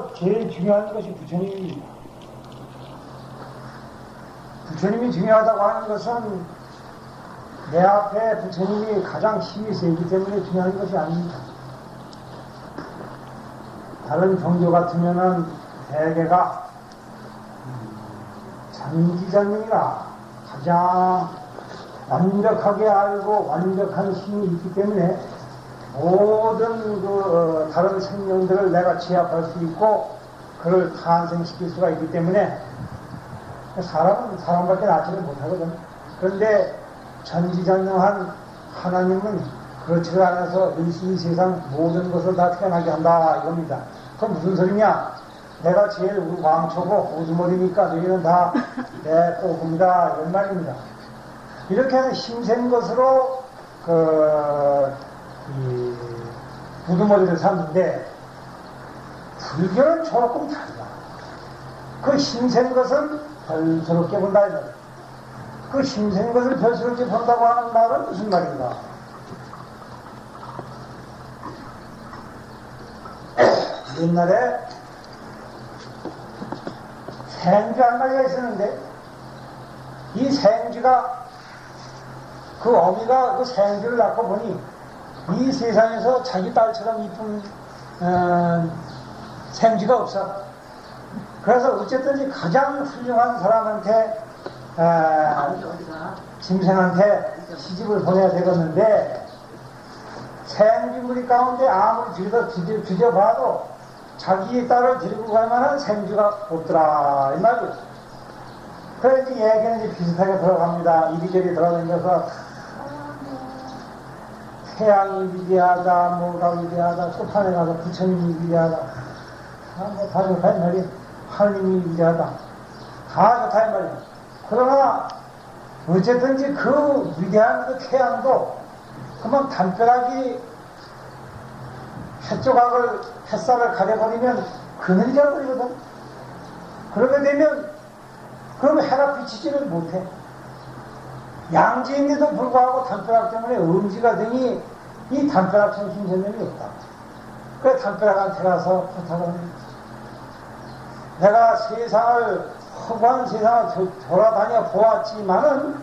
중에서 제일 중요한 것이 부처님입니다. 부처님이 중요하다고 하는 것은 내 앞에 부처님이 가장 힘이 세기 때문에 중요한 것이 아닙니다. 다른 종교 같으면은 대개가 장지자님이라 가장 완벽하게 알고 완벽한 힘이 있기 때문에 모든 다른 생명들을 내가 제압할 수 있고 그를 탄생시킬 수가 있기 때문에 사람은 사람밖에 낳지를 못하거든. 그런데 전지전능한 하나님은 그렇지를 않아서 이 세상 모든 것을 다 태어나게 한다 이겁니다. 그건 무슨 소리냐? 내가 제일 왕초고 우두머리니까 너희는 다 내 꼬부입니다 이런 말입니다. 이렇게 힘센 것으로 우두머리를 샀는데 불교는 조금 달라. 그 힘센 것은 별스럽게 본다 이거야. 그 힘센 것을 별스럽게 본다고 하는 말은 무슨 말인가? 옛날에 생쥐 한 마리가 있었는데 이 생쥐가 그 어미가 그 생쥐를 낳고 보니 이 세상에서 자기 딸처럼 이쁜 생쥐가 없어. 그래서 어쨌든지 가장 훌륭한 사람한테 짐승한테 시집을 보내야 되겠는데 생쥐무리 가운데 아무리 뒤져봐도 자기 딸을 데리고 갈 만한 생쥐가 없더라 이 말이에요. 그래서 얘기는 이제 비슷하게 들어갑니다. 이리저리 돌아다녀서 태양이 위대하다 뭐가 위대하다 소판에 가서 부처님이 위대하다 다 좋다 이 말이에요. 하느님이 위대하다 다 좋다 이 말이에요. 그러나 어쨌든지 그 위대한 그 태양도 그만 담벼락이 햇조각을 햇살을 가려버리면 그늘이 되어버리거든. 그러게 되면 그러면 해가 비치지를 못해. 양지인데도 불구하고 담벼락 때문에 음지가 되니 이 담벼락처럼 힘센 놈이 없다. 그래 담벼락한테 가서 부탁합니다. 내가 세상을 허구한 세상을 돌아다녀 보았지만은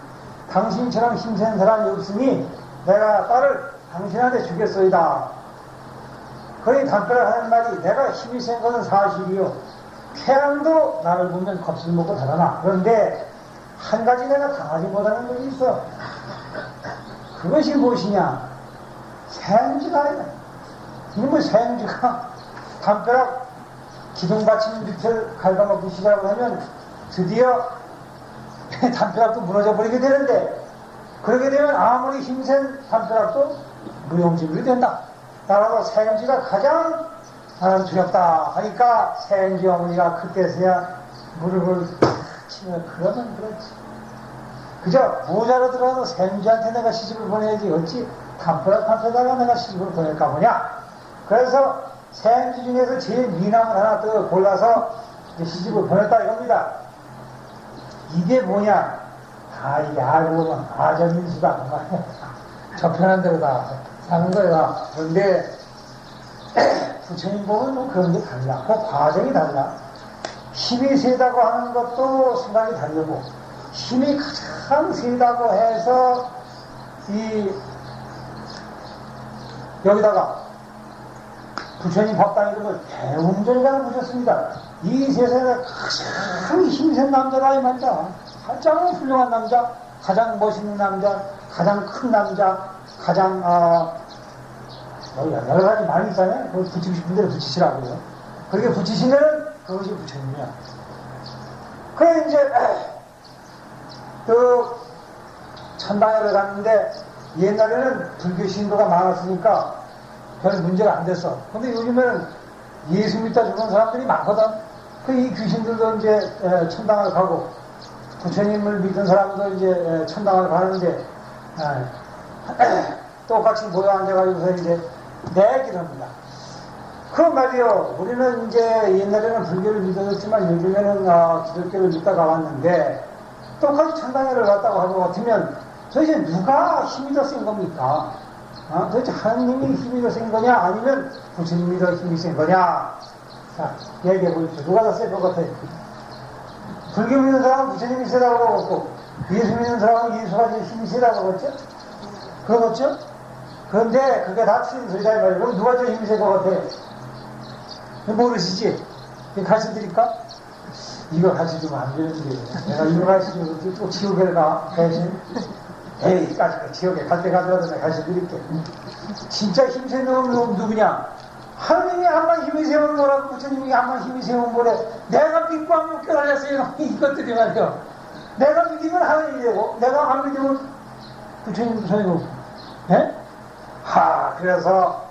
당신처럼 힘센 사람이 없으니 내가 딸을 당신한테 주겠소이다. 거의 담벼락 하는 말이 내가 힘이 센 것은 사실이요. 태양도 나를 보면 겁을 먹고 달아나. 그런데 한 가지 내가 당하지 못하는 것이 있어. 그것이 무엇이냐? 생쥐가 아니야. 이놈의 생쥐가 담벼락 기둥받침 밑을 갉아먹기 시작을 하면 드디어 담벼락도 무너져 버리게 되는데 그렇게 되면 아무리 힘센 담벼락도 무용지물이 된다. 따라서 생쥐가 가장 두렵다 하니까 생쥐 어머니가 그때서야 무릎을 치면 그러면 그렇지. 그저 모자로 들어가서 생쥐한테 내가 시집을 보내야지 어찌 담벼락 앞에다가 내가 시집을 보낼까 보냐. 그래서 생쥐 중에서 제일 미남을 하나 더 골라서 시집을 보냈다 이겁니다. 이게 뭐냐? 이게 알고 보면 아전인수다. 저편한 대로 다 사는 거야. 그런데 부처님 보면 뭐 그런 게 달라. 그 과정이 달라. 힘이 세다고 하는 것도 생각이 다르고 힘이 가장 세다고 해서 여기다가 부처님 법당에 그걸 대웅전이라고 부르셨습니다. 이 세상에 가장 힘센 남자라 이 말이야. 가장 훌륭한 남자, 가장 멋있는 남자, 가장 큰 남자, 가장 여러 가지 많이 있잖아요. 그걸 붙이고 싶은 대로 붙이시라고요. 그렇게 붙이시면은 그것이 부처님이야. 그래 이제 천당에 갔는데 옛날에는 불교 신도가 많았으니까 별 문제가 안 됐어. 근데 요즘에는 예수 믿다 죽은 사람들이 많거든. 이 귀신들도 이제 천당을 가고 부처님을 믿는 사람도 이제 천당을 가는데 똑같이 모여 앉아가지고서 이제 내기를 합니다. 그 말이요. 우리는 이제 옛날에는 불교를 믿었지만 요즘에는 기독교를 믿다가 왔는데 똑같이 천당에를 갔다고 하고 같으면 도대체 누가 힘이 더 센 겁니까? 도대체 하나님이 힘이 더 센 거냐 아니면 부처님이 더 힘이 센 거냐? 자, 얘기해 보십시오. 누가 더 셀 것 같아요? 불교 믿는 사람은 부처님이 세다고 그러고, 예수 믿는 사람은 예수가 제일 힘이 세다고 그러죠? 그러겠죠? 그런데 그게 다 틀린 소리다, 이 말이에요. 그럼 누가 제일 힘이 셀 것 같아요? 모르시지? 가르쳐 드릴까? 이거 가르쳐 주면 안 되는데. 내가 이거 가르쳐 주면 또 지옥에 가, 대신. 에이, 지옥에 갈 때 가더라도 내가 가르쳐 드릴게. 진짜 힘센 놈은 누구냐? 하느님이 한번 힘이 세우는 거라고 부처님이 한번 힘이 세우는 거래. 내가 믿고 안 믿고 달렸어요. 이것들이 말이야. 내가 믿으면 하느님이 되고, 내가 안 믿으면 부처님도 소용없고. 예? 그래서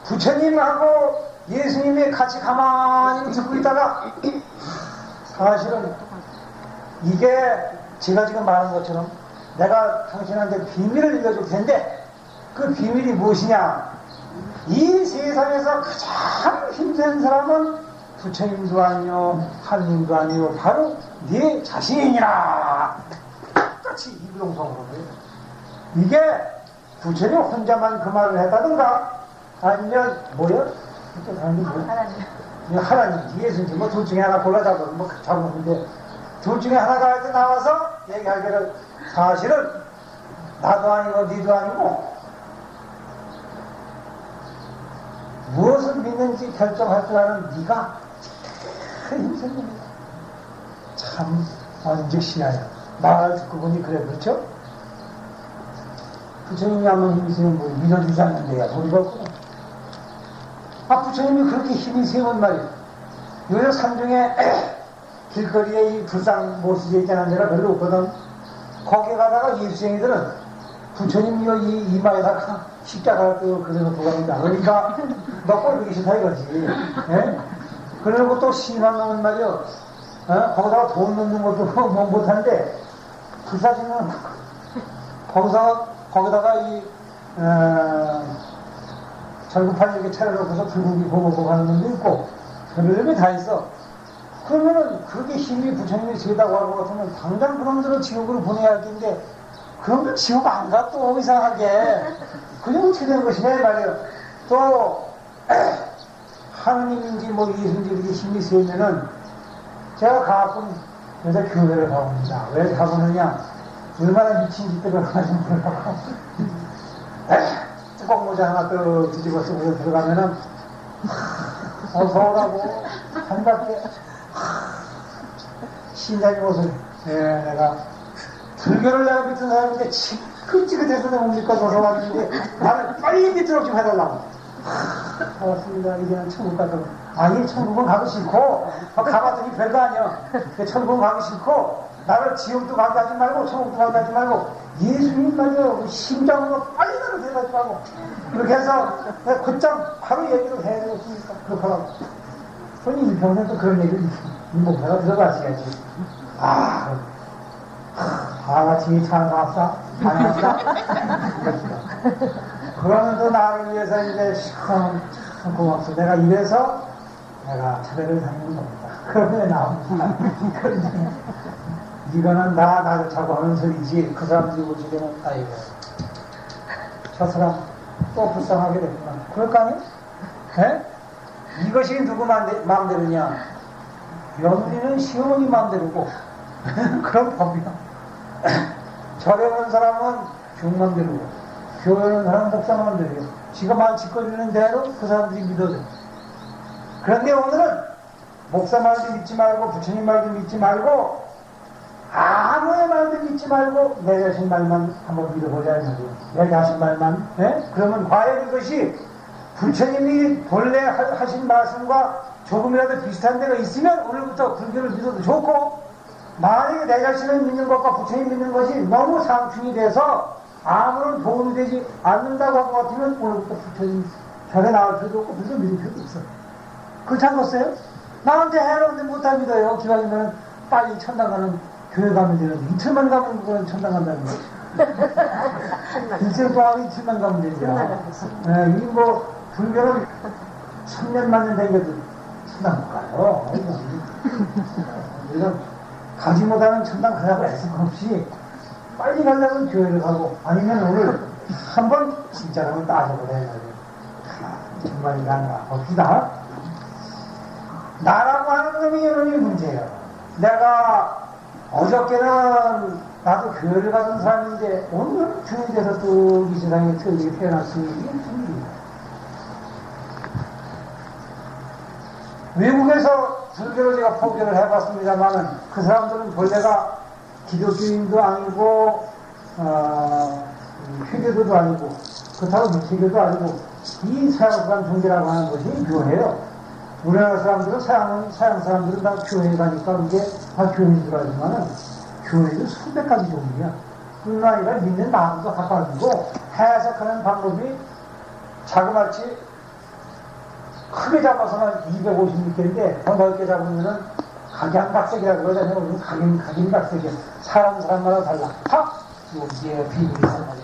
부처님하고 예수님이 같이 가만히 듣고 있다가 사실은 이게 제가 지금 말한 것처럼 내가 당신한테 비밀을 읽어줄 텐데 그 비밀이 무엇이냐? 이 세상에서 가장 힘든 사람은 부처님도 아니요 하느님도 아니요 바로 네 자신이니라. 똑같이 이구동성으로 이게 부처님 혼자만 그 말을 했다든가 아니면 뭐요? 또 다른 게 뭐야? 하나님 예수님 뭐 둘 중에 하나 골라 잡으면 뭐 잡으는데 둘 중에 하나가 이제 나와서 얘기하기를 사실은 나도 아니고 니도 아니고 무엇을 믿는지 결정할 줄 아는 네가 힘센 놈이다. 참 언제 신하야. 말을 듣고 보니 그래 그렇죠? 부처님이 한번 힘이 세면 뭐 믿어주지 않는데야 머리가 없구나. 부처님이 그렇게 힘이 세운 말이에요. 요새 산중에 길거리에 이 불상 모시게 있잖아 데가 별로 없거든. 거기 가다가 예수쟁이들은 부처님이 이 이마에다가 십자가를 또 그려놓고 갑니다. 그러니까 너 꼴보기 싫다 이거지. 예? 그러고 또 심한 놈은 말이요. 거기다가 돈 넣는 것도 뭐 못하는데 불사지는 거기다가 이 절구판 이렇게 차려놓고서 불고기 구워먹고 가는 놈도 있고 별의별 다 있어. 그러면은 그렇게 힘이 부처님이 세다고 하고 같으면 당장 그놈들을 지옥으로 보내야 할 텐데 그놈들 지옥 안 가 또 이상하게 그게 어떻게 되는 것이냐 이 말이에요. 또 하느님인지 뭐 예수인지 이렇게 힘이 세면은 제가 가끔 여자 교회를 가봅니다. 왜 가보느냐? 얼마나 미친 짓들을 하는지 모르고 뚜껑 모자 하나 또 뒤집어 쓰고 들어가면은 어서 오라고 한답게 신자님 옷을 내가 불교를 내가 믿던 사람인데 지긋지긋해서 내가 못 믿고 어서 왔는데 나를 빨리 믿도록 좀 해달라고. 고맙습니다. 이제는 천국 가도록. 아니 천국은 가고 싫고 가봤더니 별거 아니야. 천국은 가고 싫고 나를 지옥도 가게 하지 말고 천국도 가게 하지 말고 예수님 말이요 심장으로 빨리 나를 데려가지 말고 그렇게 해서 내가 곧장 바로 얘기를 해야 되겠으니까 그렇게 하라고. 손이 일평생 또 그런 얘기를 목표가 들어가셔야지. 같이 잘 나왔어? 안 왔어? 그러면서 나를 위해서 이제 참 고맙소. 내가 이래서 내가 차례를 다니는 겁니다. 그러면 나옵니다. 이거는 나를 자꾸 하는 소리지. 그 사람들이 보시기에는 아이고 저 사람 또 불쌍하게 됐구나. 그럴 거 아니에요? 에? 이것이 누구 마음대로냐? 며느리는 시어머니 마음대로고 그런 법이야. 절에오는 사람은 교육 마음대로고 교회 오는 사람은 목사 마음대로요. 지가 말 짓거리는 대로 그 사람들이 믿어줘. 그런데 오늘은 목사 말도 믿지 말고 부처님 말도 믿지 말고 아무의 말도 믿지 말고 내 자신 말만 한번 믿어보자 이 말이에요. 내 자신 말만. 그러면 과연 이것이 부처님이 본래 하신 말씀과 조금이라도 비슷한 데가 있으면 오늘부터 불교를 믿어도 좋고 만약에 내 자신을 믿는 것과 부처님 믿는 것이 너무 상충이 돼서 아무런 도움이 되지 않는다고 할 것 같으면 오늘부터 부처님 절에 나올 필요도 없고 불교 믿을 필요도 없어요. 그렇지 않겠어요? 나한테 해놓는데 못할 믿어요. 기왕이면 빨리 천당 가는 교회 가면 되는데 이틀만 가면 그건 천당 간다는 거지. 일생 동안 이틀만 가면 되죠. 이 뭐 불교는 1000년 만년 되게도 천당 못 가요. 이건 가지 못하는 천당 가자고 애쓸 거 없이 빨리 가려면 교회를 가고 아니면 오늘 한번 진짜로 따져보자. 정말 인간가 봅시다. 나라고 하는 놈이 이놈이 문제예요. 내가 어저께는 나도 교회를 가던 사람인데 오늘 교회에서 또 이 세상에 틀리게 태어났으니 이게 무슨 일이야. 외국에서 불교를 제가 포교를 해봤습니다만은 그 사람들은 본래가 기독교인도 아니고 회교도도 아니고 그렇다고 미체교도 아니고 이 서양 사람 종교라고 하는 것이 묘해요. 우리나라 사람들은 서양 사람들은 다 교회에 가니까 이게 다 교회인 줄 알지만은 교회도 수백 가지 종류야. 뿐만 아니라 믿는 마음도 가까워지고 해석하는 방법이 자그마치 크게 잡아서는 250m인데 더 넓게 잡으면은 각양각색이라고 그러잖아요. 각인각색이야. 사람마다 달라. 다 여기에 비밀이 달라요.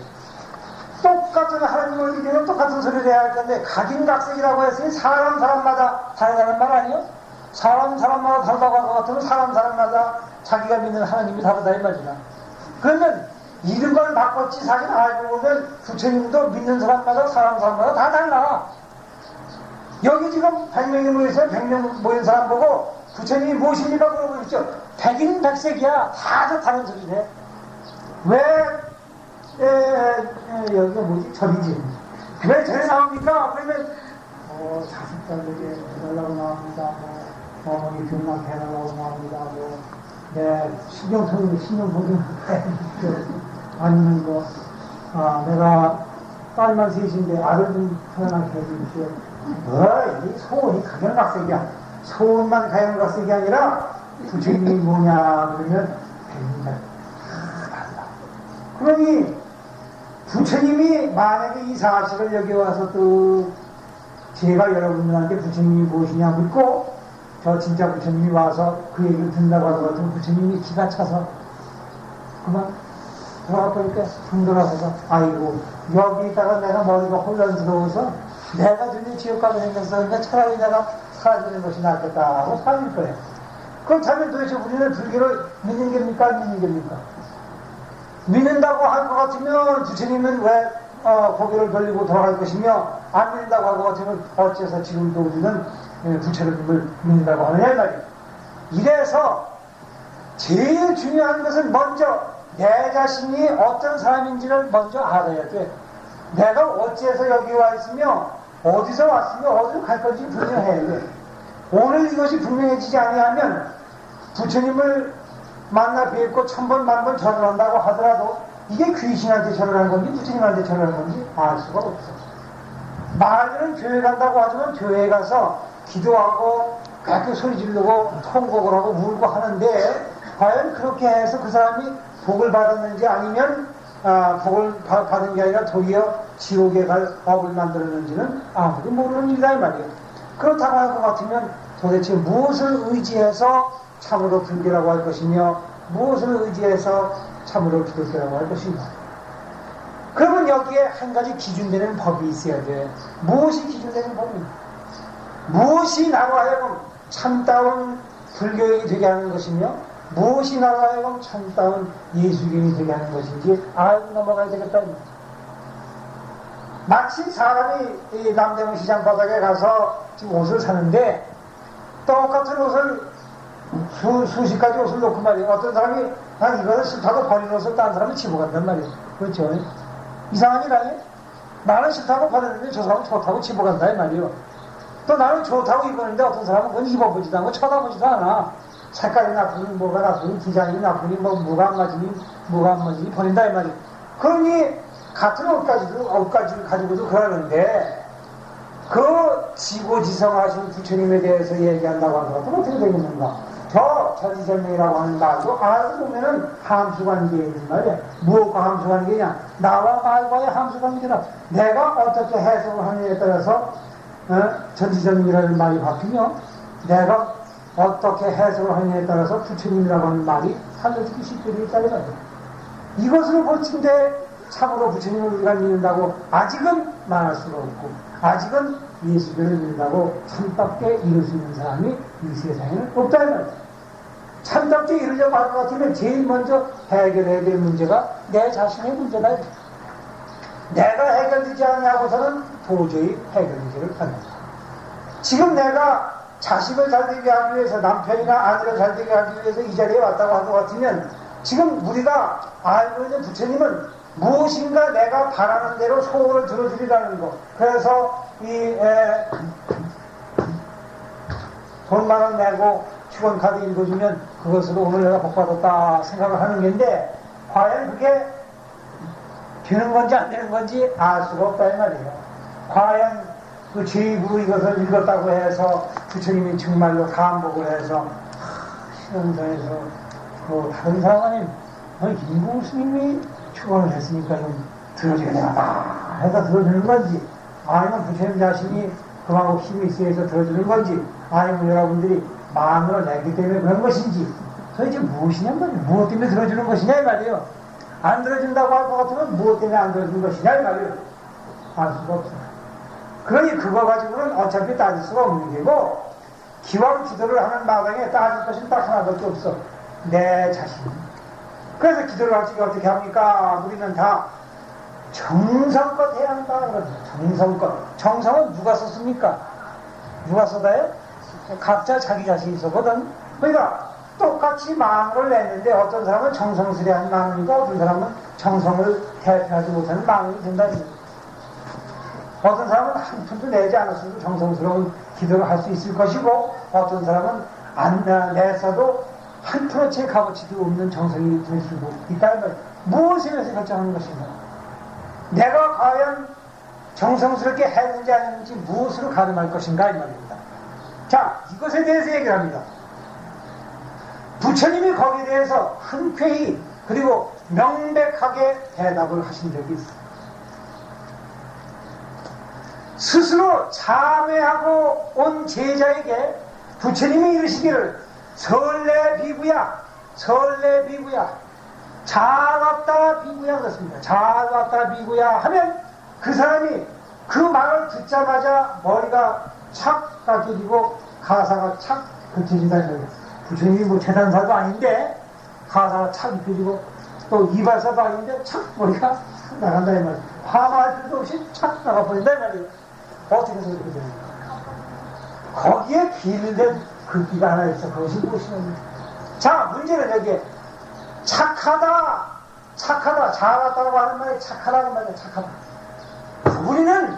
똑같은 하나님을 믿으면 똑같은 소리를 해야 할 건데 각인각색이라고 했으니 사람마다 다르다는 말 아니에요? 사람마다 다르다고 할 것 같으면 사람마다 자기가 믿는 하나님이 다르다 이 말이야. 그러면 이름만 바꿨지 사실 알고 보면 부처님도 믿는 사람마다 사람마다 다 달라. 여기 지금 100명이 모여서 100명 모인 사람 보고 부처님이 무엇입니까? 물어보고 있죠. 백인백색이야. 다 다른 소리네. 왜 여기가 뭐지? 절이지. 왜 절에 나옵니까? 그러면 자식들에게 해달라고 나옵니다. 어머니 병만 해달라고 나옵니다. 신용보증 아니면 내가 딸만 셋인데 아들 좀 태어나게 해주십시오. 이 소원이 각양각색이야. 소원만 각양각색이 아니라 부처님이 뭐냐 그러면 백인백 그러니 부처님이 만약에 이 사실을 여기 와서 또 제가 여러분들한테 부처님이 무엇이냐 묻고 저 진짜 부처님이 와서 그 얘기를 듣는다고 하는 것 같으면 부처님이 기가 차서 그만 들어가 보니까 힘들어서 아이고 여기다가 내가 머리가 혼란스러워서 내가 들린 지옥가게 생겼어. 그러니까 차라리 내가 사라지는 것이 낫겠다 하고 사라질 거예요. 그렇다면 도대체 우리는 불교를 믿는 겁니까? 안 믿는 겁니까? 믿는다고 할 것 같으면 부처님은 왜 고개를 돌리고 돌아갈 것이며 안 믿는다고 할 것 같으면 어째서 지금도 우리는 부처님을 믿는다고 하느냐 이 말이에요. 이래서 제일 중요한 것은 먼저 내 자신이 어떤 사람인지를 먼저 알아야 돼. 내가 어째서 여기 와 있으며 어디서 왔으며 어디로 갈 건지 분명해야 돼. 오늘 이것이 분명해지지 아니하면 부처님을 만나 뵙고 천번 만번 절을 한다고 하더라도 이게 귀신한테 절을 한 건지 부처님한테 절을 한 건지 알 수가 없어. 말들은 교회 간다고 하지만 교회에 가서 기도하고 그렇게 소리 지르고 통곡을 하고 울고 하는데 과연 그렇게 해서 그 사람이 복을 받았는지 아니면 복을 받은 게 아니라 도리어 지옥에 갈 업을 만들었는지는 아무도 모르는 일이다 이 말이에요. 그렇다고 할 것 같으면 도대체 무엇을 의지해서 참으로 불교라고 할 것이며 무엇을 의지해서 참으로 기독교라고 할 것인가. 그러면 여기에 한 가지 기준되는 법이 있어야 돼. 무엇이 기준되는 법입니까? 무엇이 나로 하여금 참다운 불교인이 되게 하는 것이며 무엇이 나로 하여금 참다운 예수교인이 되게 하는 것인지 알고 넘어가야 되겠다. 마치 사람이 남대문 시장 바닥에 가서 지금 옷을 사는데 똑같은 옷을 수십 가지 옷을 놓고 말이에요. 어떤 사람이 난 이거를 싫다고 버린 옷을 다른 사람이 집어간단 말이에요. 그렇죠? 이상한 일 아니에요? 나는 싫다고 버렸는데 저 사람은 좋다고 집어간다 이 말이에요. 또 나는 좋다고 입었는데 어떤 사람은 그건 입어보지도 않고 쳐다보지도 않아. 색깔이 나쁘니 뭐가 나쁘니 디자인이 나쁘니 뭐가 안 맞으니 버린다 이 말이에요. 그러니 같은 옷까지를 가지고도 그러는데 그 지고지성하신 부처님에 대해서 얘기한다고 하는 것은 어떻게 되겠는가? 저 전지전능이라고 하는 말도 알고 보면은 함수관계에 있는 말이야. 무엇과 함수관계냐? 나와 말과의 함수관계라. 내가 어떻게 해석을 하느냐에 따라서 전지전능이라는 말이 바뀌며 내가 어떻게 해석을 하느냐에 따라서 부처님이라고 하는 말이 살려주기 쉽게 되어 있다는 거예요. 이것을 고친데 참으로 부처님을 우리가 믿는다고 아직은 말할 수가 없고 아직은 예수교를 믿는다고 참답게 이룰 수 있는 사람이 이 세상에는 없다 이 말이야. 참답게 이루려고 할 것 같으면 제일 먼저 해결해야 될 문제가 내 자신의 문제다. 내가 해결되지 않냐고서는 도저히 해결되지를 않는다. 지금 내가 자식을 잘되게 하기 위해서, 남편이나 아들을 잘되게 하기 위해서 이 자리에 왔다고 한 것 같으면, 지금 우리가 알고 있는 부처님은 무엇인가 내가 바라는 대로 소원을 들어주리라는 거. 그래서 돈 10,000원 내고 축원카드 읽어주면 그것으로 오늘 내가 복받았다 생각을 하는 건데, 과연 그게 되는 건지 안 되는 건지 알 수가 없다 이 말이에요. 과연 그 죄입으로 이것을 읽었다고 해서 부처님이 정말로 감복을 해서 신원사에서 뭐 다른 사람 아닌 김구 스님이 축원을 했으니까 좀 들어주게 되겠다 해서 들어주는 건지, 아니면 부처님 자신이 그만큼 힘이 있어야 해서 들어주는 건지, 아니면 여러분들이 마음으로 내기 때문에 그런 것인지, 도대체 무엇이냐 말이에요. 무엇 때문에 들어주는 것이냐 이 말이에요. 안 들어준다고 할 것 같으면 무엇 때문에 안 들어준 것이냐 이 말이에요. 알 수가 없어요. 그러니 그거 가지고는 어차피 따질 수가 없는 게고, 기왕 기도를 하는 마당에 따질 것은 딱 하나밖에 없어. 내 자신. 그래서 기도를 할 적에 어떻게 합니까? 우리는 다 정성껏 해야 한다. 정성껏. 정성은 누가 썼습니까? 누가 써다요? 각자 자기 자신이 써거든. 그러니까 똑같이 마음을 냈는데 어떤 사람은 정성스레 하는 마음이고, 어떤 사람은 정성을 대표하지 못하는 마음이 된다는 거예요. 어떤 사람은 한 푼도 내지 않았어도 정성스러운 기도를 할 수 있을 것이고, 어떤 사람은 안 냈어도 한 푼어치의 값어치도 없는 정성이 될 수도 있다는 거예요. 무엇에 대해서 결정하는 것인가? 내가 과연 정성스럽게 했는지 아닌지 무엇으로 가늠할 것인가 이 말입니다. 자, 이것에 대해서 얘기를 합니다. 부처님이 거기에 대해서 흔쾌히 그리고 명백하게 대답을 하신 적이 있어요. 스스로 참회하고 온 제자에게 부처님이 이르시기를 설레 비구야, 설레 비구야, 잘 왔다 비구야 그렇습니다. 잘 왔다 비구야 하면 그 사람이 그 말을 듣자마자 머리가 착 깎여지고 가사가 착 긋혀진다는 거예요. 부처님이 뭐 재단사도 아닌데 가사가 착 긋혀지고 또 이발사도 아닌데 착 머리가 착 나간다 이 말이에요. 화마할 필요도 없이 착 나가버린다 이 말이에요. 어떻게 해서 그렇게 됩니까? 거기에 길된 글귀가 하나 있어. 그것이 무엇이냐. 자, 문제는 여기에 착하다, 착하다, 잘 왔다고 하는 말이 착하다는 말이야. 착하다. 우리는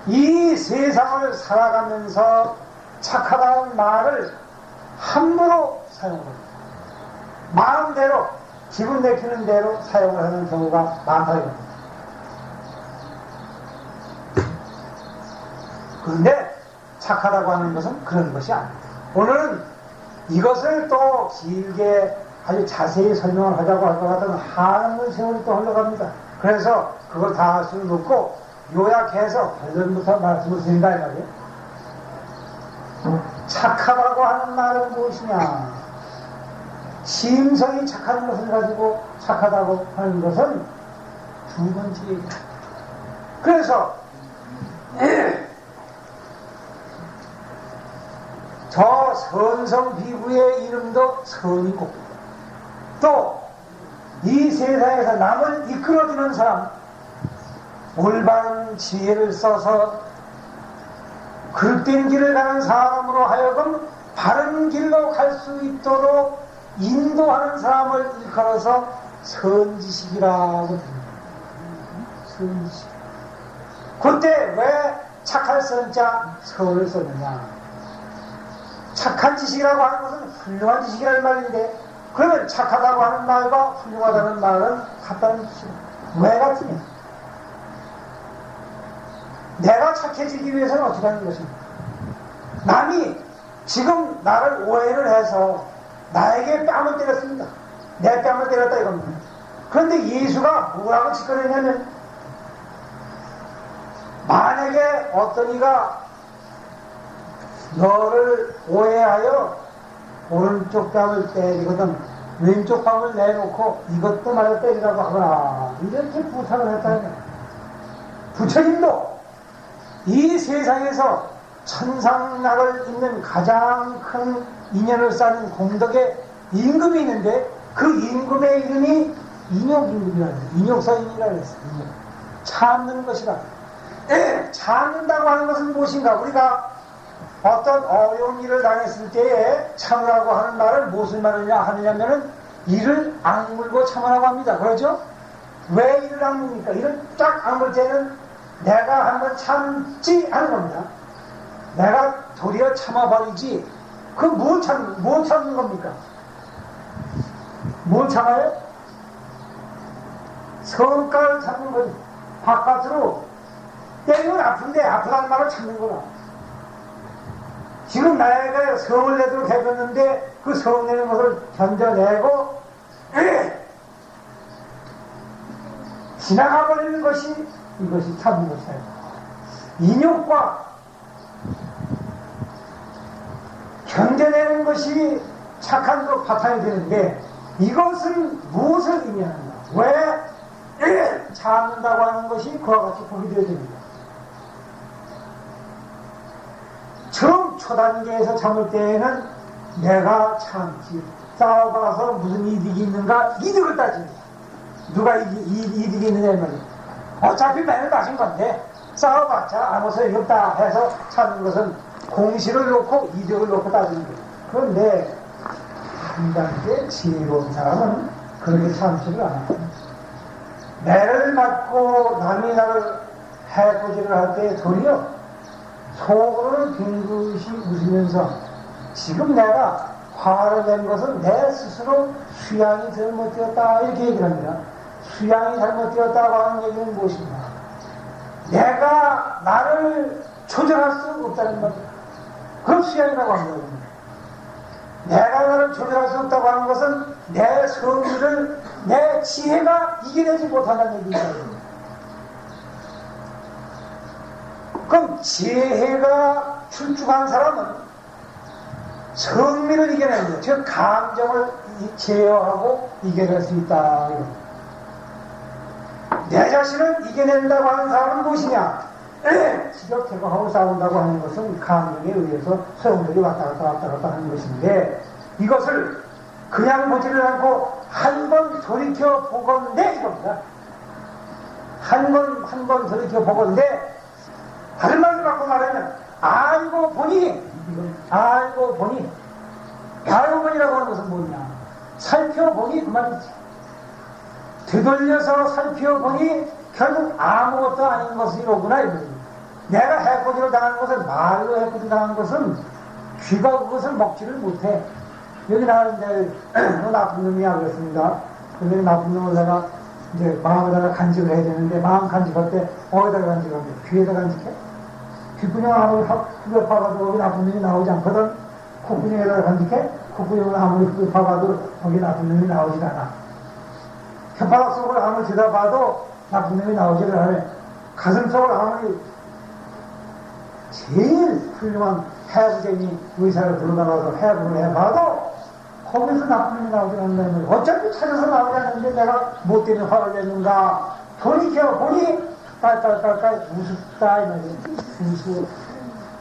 이 세상을 살아가면서 착하다는 말을 함부로 사용합니다. 마음대로 기분 내키는 대로 사용을 하는 경우가 많다 이겁니다. 그런데 착하다고 하는 것은 그런 것이 아닙니다. 오늘은 이것을 또 길게 아주 자세히 설명을 하자고 할 것 같으면 한없는 세월이 또 흘러갑니다. 그래서 그걸 다 할 수는 없고 요약해서 결론부터 말씀을 드린다 이 말이에요. 착하다고 하는 말은 무엇이냐? 심성이 착한 것을 가지고 착하다고 하는 것은 두 번째 얘기다. 그래서 저 선성 비구의 이름도 선이고, 또 이 세상에서 남을 이끌어주는 사람, 올바른 지혜를 써서 그릇된 길을 가는 사람으로 하여금 바른 길로 갈 수 있도록 인도하는 사람을 일컬어서 선지식이라고 합니다. 선지식. 그때 왜 착할 선자 선을 썼느냐? 착한 지식이라고 하는 것은 훌륭한 지식이라는 말인데, 그러면 착하다고 하는 말과 훌륭하다는 말은 같다는 뜻이에요. 왜 같으냐? 내가 착해지기 위해서는 어떻게 하는 것입니까? 남이 지금 나를 오해를 해서 나에게 뺨을 때렸습니다. 내 뺨을 때렸다 이겁니다. 그런데 예수가 뭐라고 짓거렸냐면, 만약에 어떤 이가 너를 오해하여 오른쪽 뺨을 때리거든 왼쪽 뺨을 내놓고 이것도 말로 때리라고 하거나, 이렇게 부탁을 했다. 부처님도 이 세상에서 천상락을 잇는 가장 큰 인연을 쌓는 공덕의 임금이 있는데, 그 임금의 이름이 인욕임금이라는 거예요. 인욕서인이라고 했어요. 인욕. 참는 것이라. 참는다고 하는 것은 무엇인가? 우리가 어떤 어려운 일을 당했을 때에 참으라고 하는 말을 무슨 말을 하느냐면은 이를 악물고 참으라고 합니다. 그렇죠? 왜 이를 악물니까? 이를 딱 악물 때는 내가 한번 참지 하는 겁니다. 내가 도리어 참아버리지. 뭘 참는 겁니까? 뭘 참아요? 성깔을 참는 거지. 바깥으로 때리면 아픈데 아프다는 말을 참는 거야. 지금 나이가 성을 내도록 해줬는데 그 성 내는 것을 견뎌내고 지나가버리는 것이 이것이 참는 것이에요. 인욕과 견뎌내는 것이 착한 것 바탕이 되는데 이것은 무엇을 의미하는가? 왜 참는다고 하는 것이 그와 같이 보게 되어야 됩니다. 처음 초단계에서 참을 때에는 내가 참지 싸워봐서 무슨 이득이 있는가? 이득을 따집니다. 누가 이득이 있느냐 이 말이에요. 어차피 매는 마신 건데 싸워봤자 아무 소용이 없다 해서 참는 것은 공실을 놓고 이득을 놓고 따지는 거예요. 그런데 한 단계 지혜로운 사람은 그렇게 참지를 않아요. 매를 맞고 남이 나를 해코지를 할 때 도리어 속으로는 빙긋이 웃으면서 지금 내가 화를 낸 것은 내 스스로 수양이 잘못되었다 이렇게 얘기를 합니다. 수양이 잘못되었다고 하는 얘기는 무엇인가? 내가 나를 조절할 수 없다는 말이야. 그건 수양이라고 하는 거거든요. 내가 나를 조절할 수 없다고 하는 것은 내 성질을 내 지혜가 이겨내지 못한다는 얘기거든요. 그럼 지혜가 출중한 사람은 성미를 이겨내는 거예요. 즉 감정을 제어하고 이겨낼 수 있다. 내 자신을 이겨낸다고 하는 사람은 무엇이냐? 지적해고하고 싸운다고 하는 것은 감정에 의해서 소용돌이 왔다 갔다 하는 것인데 이것을 그냥 보지를 않고 한 번 돌이켜 보건대 이겁니다. 한 번 돌이켜 보건대 다른 말을 갖고 말하면 알고 보니라고 하는 것은 뭐냐? 살펴보니 그 말이지. 되돌려서 살펴보니 결국 아무것도 아닌 것이 이로구나 이거지. 내가 해코지를 당한 것은 말로 해코지 당한 것은 귀가 그것을 먹지를 못해. 여기 나왔는데 나쁜 놈이야 그랬습니다. 근데 나쁜 놈을 내가 이제 마음에다가 간직을 해야 되는데 마음 간직할 때 어디다가 간직하면 귀에다 간직해? 귓구녕 아무리 흙을 파봐도 여기 나쁜 놈이 나오지 않거든. 콧구녕에다가 간직해? 콧구녕을 아무리 흙을 파봐도 여기 나쁜 놈이 나오질 않아. 혓바닥 속을 아무리 들여봐도 나쁜 놈이 나오지를 않아. 가슴 속을 아무리 제일 훌륭한 해부쟁이 의사를 들어나가서 해부를 해봐도 거기서 나쁜 놈이 나오지 않는 거예요. 어차피 찾아서 나오지 않는데 내가 뭐 때문에 화를 냈는가? 돌이켜보니 깔깔깔깔 우습다 이 말이에요.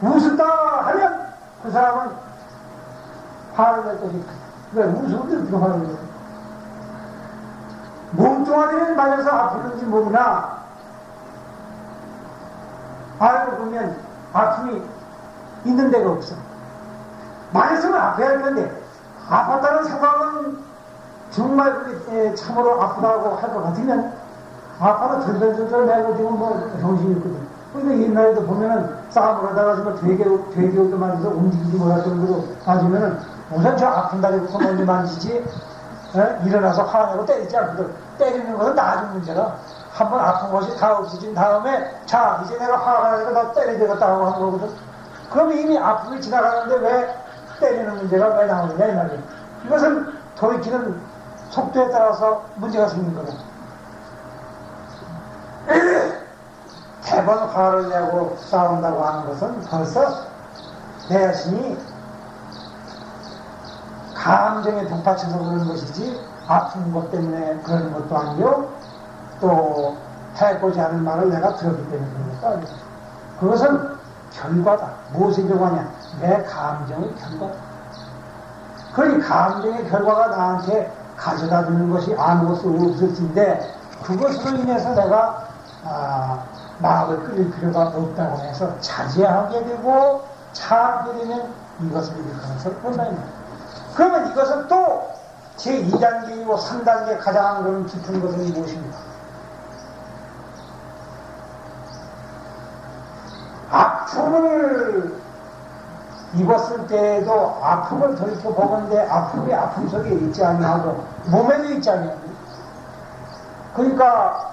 우습다 하면 그 사람은 화를 낼 것이 왜 우스운데 어떻게 화를 내요? 몸뚱아리는 맞아서 아프는지 모르나 알고 보면 아픔이 있는 데가 없어. 맞았으면 아파야 할 건데 아팠다는 생각은 정말 그게 참으로 아프다고 할 것 같으면 아파도 절절절절 내고 지금 뭐 정신이 있거든. 근데 옛날에도 보면은 싸움을 하다가 지금 되게 만져서 움직이지 못할 정도로 맞으면은 우선 저 아픈 다리부터 먼저 만지지 일어나서 화내고 때리지 않거든. 때리는 것은 나중 문제라. 한번 아픈 것이 다 없어진 다음에 자 이제 내가 화가 나니까 너 때려야 되겠다 하고 하는 거거든. 그럼 이미 아픔이 지나가는데 왜 때리는 문제가 왜 나오느냐 이 말이에요. 이것은 돌이키는 속도에 따라서 문제가 생긴 거다. 대번 화를 내고 싸운다고 하는 것은 벌써 내 자신이 감정에 독파쳐서 그러는 것이지 아픈 것 때문에 그러는 것도 아니고 또 해보지 않은 말을 내가 들었기 때문에 그런 것도 아니고 그것은 결과다. 무엇의 결과냐? 내 감정의 결과다. 그러니 감정의 결과가 나한테 가져다 주는 것이 아무것도 없을진데 그것으로 인해서 내가 마음을 끓일 필요가 없다고 해서 자제하게 되고 참게 되면 이것을 이룰 가능성이 온다입니다. 그러면 이것은 또 제2단계이고 3단계 가장 그런 깊은 것은 무엇입니까? 아픔을 입었을 때에도 아픔을 돌이켜보건대 아픔이 아픔 속에 있지 아니하고 몸에도 있지 아니하고, 그러니까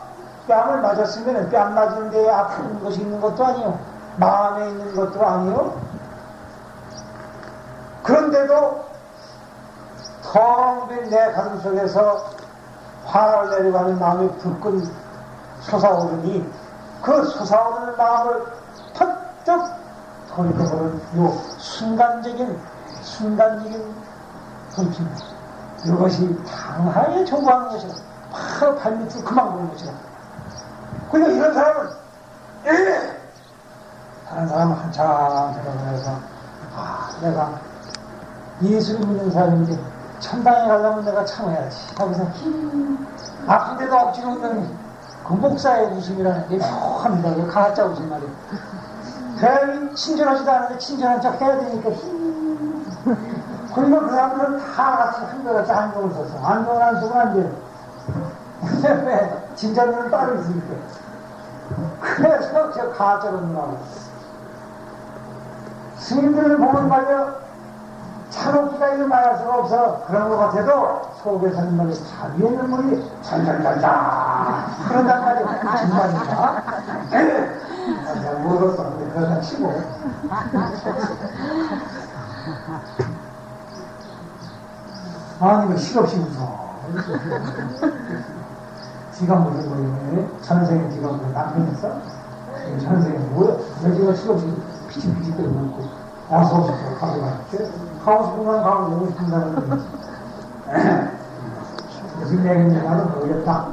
뺨을 맞았으면 뺨 맞은 데에 아픈 것이 있는 것도 아니요, 마음에 있는 것도 아니요. 그런데도 텅 빈 내 가슴 속에서 화를 내려가는 마음이 불끈 솟아오르니 그 솟아오르는 마음을 펄쩍 돌이켜보는 요 순간적인 돌이킴, 이것이 당하에 조구하는 것이다. 바로 발밑을 그만 보는 것이다. 그리고 이런 사람은 다른 사람은 한참 생각을 해서 내가 예수를 믿는 사람인데 천당에 가려면 내가 참아야지 하고서 아픈데도 억지로 웃는 그 목사의 웃음이라는 게 묘합니다. 그 가짜 웃음 말이에요. 별 친절하지도 않은데 친절한 척 해야 되니까 그리고 그 사람들은 다 같이 한결같이 안경을 썼어. 안경을 안 쓰고 안 돼요. 왜? 진짜들은 따로 있으니까. 그래서 저 가짜로 나와요. 스님들을 보면 말이야 참을기가 이를 말할 수가 없어. 그런 것 같아도 속에서는 말이야 자기의 눈물이 잘잘잘잘 그런단 말이야. 정말인가? 내가 모르겠어. 근데 그러다 치고 아니 왜 실없이 웃어. 지가 무슨 거예요? 전생에 지가 뭐 남편했어? 전생에 뭐야? 내 지가 실없이 피치피치 때리고 있고 어서 오십시오. 가져갈게. 가고 싶은 건 가고 오고 싶은 사람은 무슨 얘기인지 나는 모르겠다.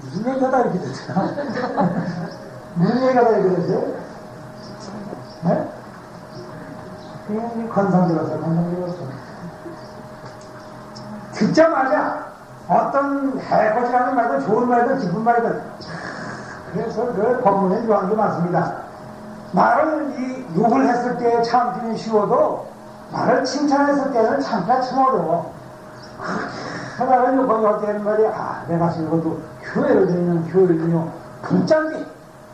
무슨 얘기가 이렇게 됐잖아. 무슨 얘기가 이렇게 됐어요? 네? 그냥 건상 들었어. 듣자마자 어떤 해코지라는 말도 좋은 말도 기쁜 말도 그래서 그 법문에 유한 게 많습니다. 말을 욕을 했을 때 참기는 쉬워도 말을 칭찬했을 때는 참기가 참 어려워. 하나를 욕할 때는 말이야 내가 읽어도 교회를 다니는 교회는요 분장기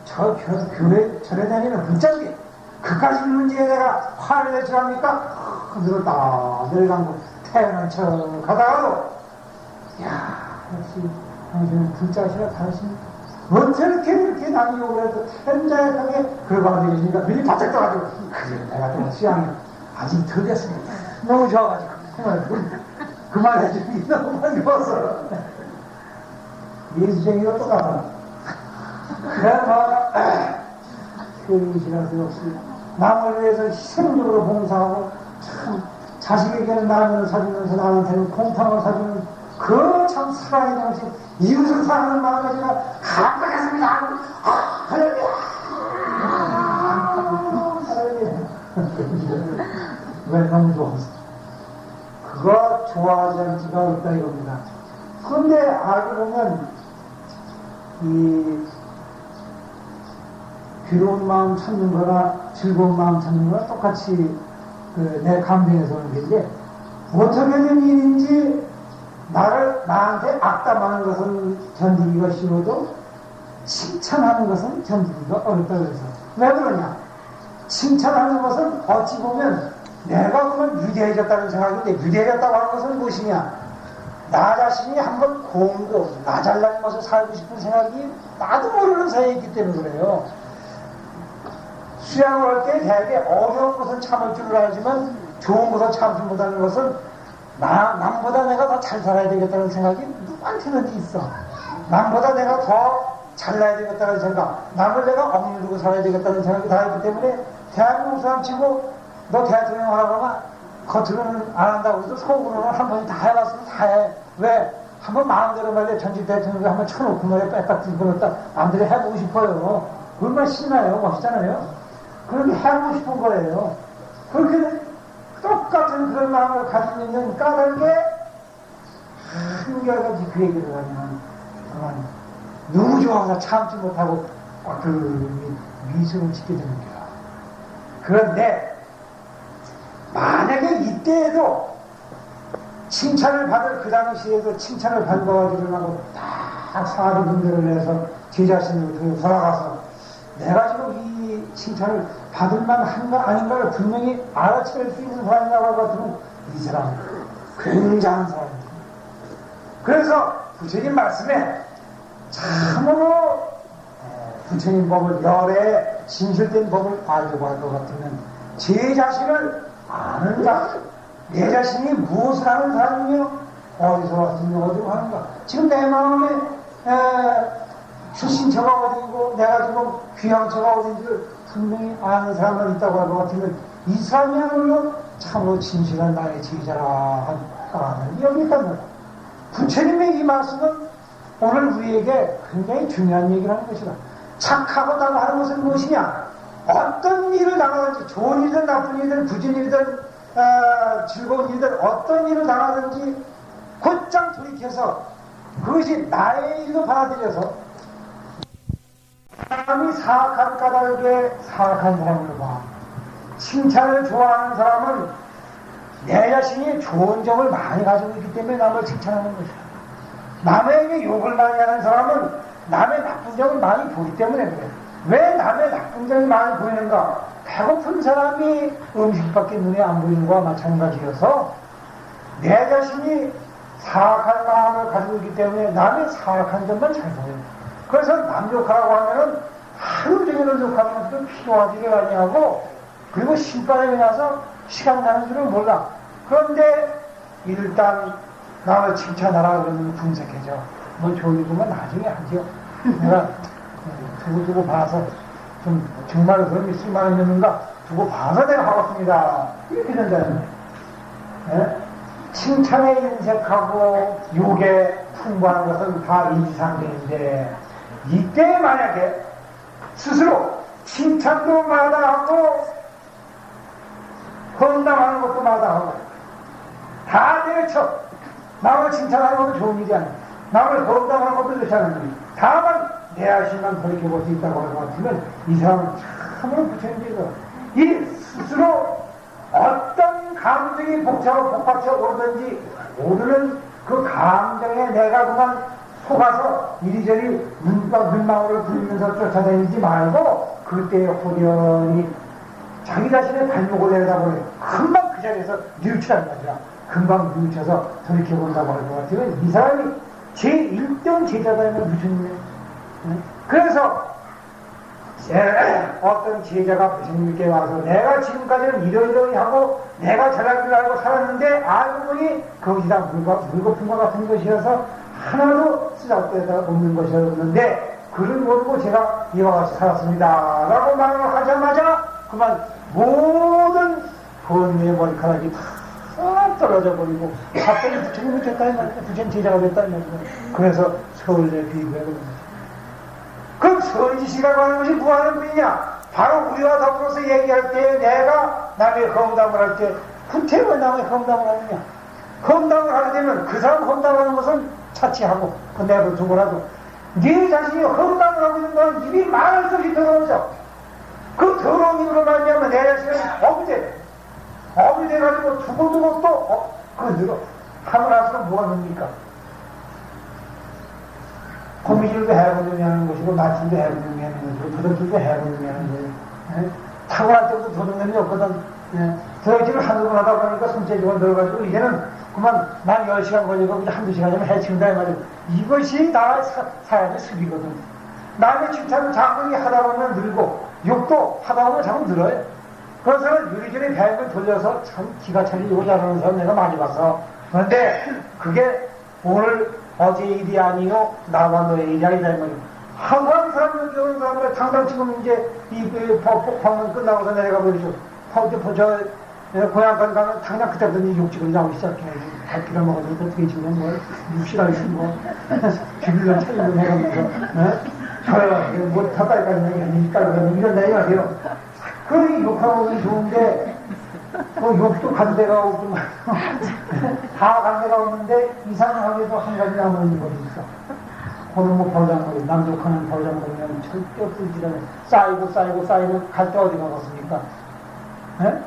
저 교회 절에 다니는 분장기 그까지 문제에 내가 화를 내지 합니까? 늘었다 내려간 거 태어난 척 하다가도 야 역시 당신은 불자시라 다르십니까? 어떻게 이렇게 남이 욕을 해도 텐자하게 그러고 안 되겠습니까? 눈이 바짝 떠가지고 그래 내가 좀 취향이 아직 덜 됐습니다. 너무 좋아가지고 그말 해주기 너무 반가웠어. 예수쟁이가 똑같아. 그래서 교인이시라서 역시 남을 위해서 희생적으로 봉사하고 참 자식에게는 라면을 사주면서 나한테는 콩탕을 사주는 그 참 사랑의 정신, 이웃을 사랑하는 마음을 제가 감사했습니다. 할렐루야! 할렐루야! 왜 너무 좋았어? 그거 좋아하지 않지가 없다 이겁니다. 그런데 알고 보면 이 괴로운 마음 찾는 거나 즐거운 마음 찾는 거나 똑같이 내 감정에서 오는 게인데 어떻게 된 일인지 나한테 악담하는 것은 견디기가 쉬워도 칭찬하는 것은 견디기가 어렵다 그래서 왜 그러냐? 칭찬하는 것은 어찌 보면 내가 그러면 유대해졌다는 생각인데 유대해졌다고 하는 것은 무엇이냐? 나 자신이 한번 공고 나 잘난 것을 살고 싶은 생각이 나도 모르는 사이에 있기 때문에 그래요. 수양을 할 때 되게 어려운 것은 참을 줄 알지만 좋은 것을 참지 못하는 것은 남보다 내가 더 잘 살아야 되겠다는 생각이 누구한테는 있어. 남보다 내가 더 잘나야 되겠다는 생각, 남을 내가 억누르고 살아야 되겠다는 생각이 다 있기 때문에 대한민국 사람 치고 너 대통령 하라고 하면 겉으로는 안 한다고 해도 속으로는 한 번씩 다 해봤으면 다 해. 왜? 한번 마음대로 말이야 전직 대통령을 한번 쳐놓고 말이야 빽빽 들고 넣었다 남들이 해보고 싶어요. 얼마나 신나요? 멋있잖아요? 그렇게 해보고 싶은 거예요. 그렇게 똑같은 그런 마음을 가지고 있는 까닭에 한결같이 그 얘기를 하면 정말 너무 좋아서 참지 못하고 그 미소를 짓게 되는 거야. 그런데 만약에 이때에도 칭찬을 받을 그 당시에도 칭찬을 받은 거 가지고 하고 딱 사주 분별을 해서 제 자신을 돌아가서 내가 지금 이 칭찬을 받을 만한가 아닌가를 분명히 알아차릴 수 있는 사람이라고 같으면 이 사람은 굉장한 사람입니다. 그래서 부처님 말씀에 참으로 부처님 법을 열에 진실된 법을 알려고 할 것 같으면 제 자신을 아는 자, 내 자신이 무엇을 하는 사람이며 어디서 왔으며 어디로 가는가, 지금 내 마음에 출신처가 어디고 내가 지금 귀향처가 어딘지를 분명히 아는 사람만 있다고 할 것 같으면 이 사람이야말로 참으로 진실한 나의 제자라 하는 여기 있다는 거다. 부처님의 이 말씀은 오늘 우리에게 굉장히 중요한 얘기를 하는 것이다. 착하고다고 하는 것은 무엇이냐? 어떤 일을 당하든지 좋은 일이든 나쁜 일이든 부진 일이든 즐거운 일이든 어떤 일을 당하든지 곧장 돌이켜서 그것이 나의 일로 받아들여서 사람이 사악한 까닭에 사악한 사람으로 봐. 칭찬을 좋아하는 사람은 내 자신이 좋은 점을 많이 가지고 있기 때문에 남을 칭찬하는 것이다. 남에게 욕을 많이 하는 사람은 남의 나쁜 점을 많이 보기 때문에 그래. 왜 남의 나쁜 점이 많이 보이는가? 배고픈 사람이 음식밖에 눈에 안 보이는 것과 마찬가지여서 내 자신이 사악한 마음을 가지고 있기 때문에 남의 사악한 점만 잘 보여요. 그래서 남 욕하라고 하면은 하루 종일 욕하면 또 필요하지를 아니하고, 그리고 신바람이 나서 시간 가는 줄을 몰라. 그런데 일단 남을 칭찬하라 그러면 분석해줘. 뭐 좋은 일이면 나중에 하죠. 내가 두고 봐서 좀 정말 그런 게 쓸만한 점인가 두고 봐서 내가 하겠습니다. 이렇게 된다는 거예요. 네? 칭찬에 인색하고 욕에 풍부한 것은 다 인지상정인데, 이때 만약에 스스로 칭찬도 마다하고 헌당하는 것도 마다하고 다 내쳐 남을 칭찬하는 것도 좋은 일이 아니야. 남을 헌당하는 것도 좋지 않은 일이. 다만 내 자신만 돌이켜볼 수 있다고 하는 것 같으면 이 사람은 참으로 부처님께서 이 스스로 어떤 감정이 복받쳐 오르든지 오르는 그 감정에 내가 그만 속아서 이리저리 눈과 눈망울을 굴리면서 쫓아다니지 말고 그때에 호련히 자기 자신의 발목을 내려다보니 금방 그 자리에서 뉘우치라는 거죠. 금방 뉘우쳐서 돌이켜본다고 할 것 같으면 이 사람이 제1등 제자다면 부처님이에요. 그래서 어떤 제자가 부처님께 와서 내가 지금까지는 이러이러이 하고 내가 잘할 줄 알고 살았는데 알고 보니 그것이 다 물거품과 같은 것이어서 하나도 쓰잘데가 없는 것이었는데 그를 모르고 제가 이와 같이 살았습니다 라고 말을 하자마자 그만 모든 번뇌의 머리카락이 다 떨어져 버리고 갑자기 부처님이 됐다 이 말이야. 부처님 제자가 됐다 이 말이야. 그래서 서울에 비교해 보는 거죠. 그럼 선지시라고 하는 것이 뭐하는 분이냐? 바로 우리와 더불어서 얘기할 때 내가 남의 험담을 할 때 구태여 남의 험담을 하느냐? 험담을 하게 되면 그 사람 험담하는 것은 차치하고 그 내버려두고라도 네 자신이 험담을 하고 있는 건 입이 말할 수 없이 더러워져. 그 더러운 입으로 말미암아 내 자신은 업이 돼가지고 두고두고 또 그 늘어 하고 나서는 뭐가 됩니까? 거미줄도 해보느냐 하는 것이고 마술도 해보느냐 하는 것이고 도둑질도 해보느냐 하는 거예요. 타고날 때부터 도둑놈이 없거든. 도둑질을 한두 번 하다 보니까 손재주가 늘어가지고 이제는 그만 난 10시간 걸리고 이제 한두 시간이면 해친다 이 말이에요. 이것이 나의 사람의 습이거든. 남의 칭찬을 자꾸 하다 보면 늘고 욕도 하다 보면 자꾸 늘어요. 그런 사람은 유리전에 배를 돌려서 참 기가 차리고 잘하는 사람 내가 많이 봤어. 그런데 그게 오늘 어제 일이 아니요 나와 너의 일이 아니다 이 말이에요. 항상 사람 여기 오는 사람들 당장 지금 이제 이 방문 끝나고서 내려가 버리죠. 고향까지 가면 당장 그때부터 육지를 나오기 시작해. 갈기를 먹어서 어떻게 지금 뭐 육시라고 뭐 비빌러 차리고 해가면서 저요 뭐 가까이까지 내가 이까지 이런 내가 돼요. 그러니 욕하고 오기 좋은데 욕도 간 데가 없고 다 간 데가 없는데 이상하게도 한 가지 남은 것이 있어. 그는 뭐 벌장머리 남족하는 벌장머리는 절대 없을지라도 쌓이고 갈 때 어디 가겠습니까? 에?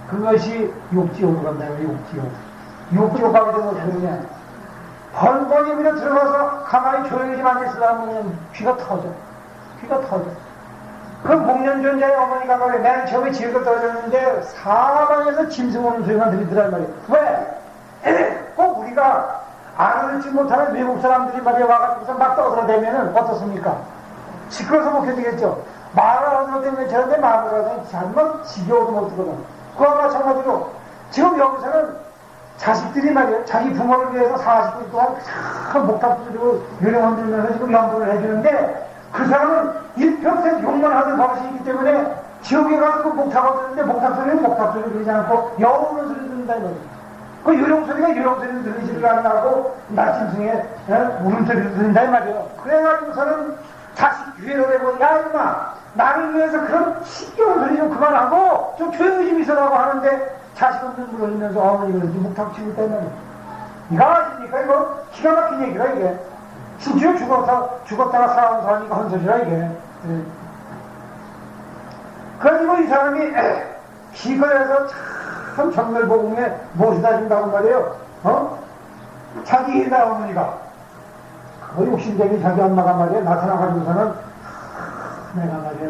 그것이 욕지옥으로 간다요. 욕지옥. 욕지옥 가게 되면 어떻게 되냐. 번번이 그냥 들어가서 가만히 조용히 좀 앉아있으려면 그냥 귀가 터져. 귀가 터져. 그 목련존자의 어머니가 말이야. 맨 처음에 지옥에 떨어졌는데 사방에서 짐승 오는 소리만 들리더란 말이야. 왜? 꼭 우리가 알아듣지 못하는 외국 사람들이 말이야 와가지고서 막 떠들어대면은 어떻습니까? 시끄러워서 못 견디겠죠. 말을 얻어대면 저런데 마음을 얻어대면 잘못 지겨워도 못 듣거든. 그와 마찬가지로 지금 여기서는 자식들이 말이야 자기 부모를 위해서 40분 동안 참 목탁 두드리고 요령 흔들면서 지금 연구를 해주는데 그 사람은 일평생 욕만 하는 버릇이 있기 때문에 지옥에 가서 그 목탁을 듣는데 목탁 소리는 목탁 소리를 들리지 않고 여우는 소리 듣는다 이 말이야. 그 요령 소리가 요령 소리를 들리지를 않고 나침승에 울음소리를 들린다 이 말이야. 그래가지고서는 자식 기회를 해보니 야 임마 나를 위해서 그런 시끄러운 소리 좀 그만하고 좀 조용히 좀 있으라고 하는데 자식은 눈물 흘리면서 어머니가 이렇게 묵탁 치고 있단 말이야. 이거 아십니까 이거? 기가 막힌 얘기라 이게. 심지어 죽었다가 살아온 사람이니까 헌소리라 이게. 그래가지고 이 사람이 기거에서 참 정멸복음에 모시다 준다고 말이에요. 자기 나 어머니가 그 욕심쟁이 자기 엄마가 말이야 나타나가지고서는 내가 말이야